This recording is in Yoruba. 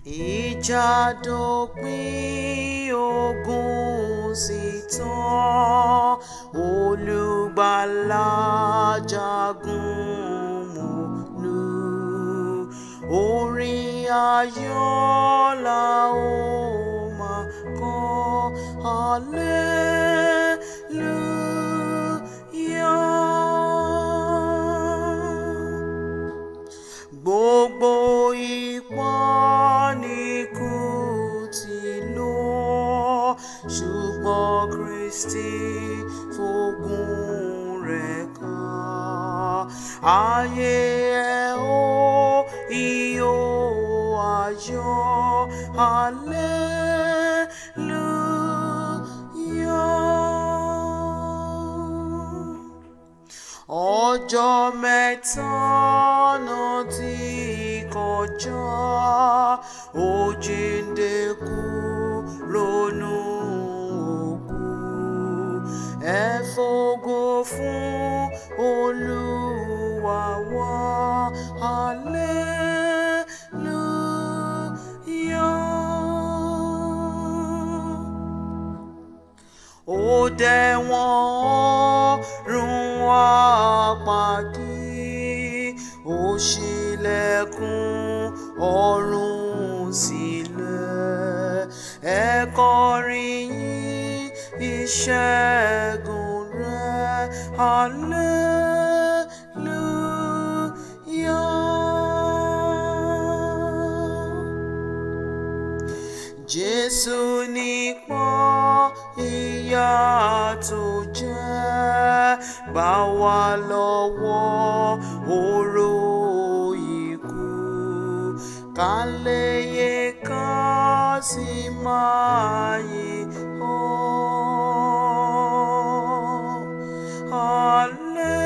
Ìjà dópin ogun sì tán, Olùgbàlà jagun mọ́lú. Orin ayọ̀ la ó máa kọ, hallelujah. Gbogbo ipá ni kú ti lọ, ṣùgbọ́n Kristi fògùn rẹ̀ ká. Ayé ẹ̀ ó ìhó ayọ̀, hallelujah. Ọjọ́ mẹ́ta náà ti kọjá, ó jíǹde kúrò nínú òkú. Ẹ fògo fún Olúwa wa, hallelujah. Ó dẹ̀ wọ́n ọ̀run wá pàdé, ó ṣílẹ̀kùn ọ̀run sílẹ̀. Ẹ kọrin yìn ìṣẹ́gun rẹ̀, hallelujah. Jésù nípọn ìyà tó jẹ́, gbà wá lọ́wọ́ oró ikú. Ká lè yè ká sì máa yìn ọ́, hallelujah.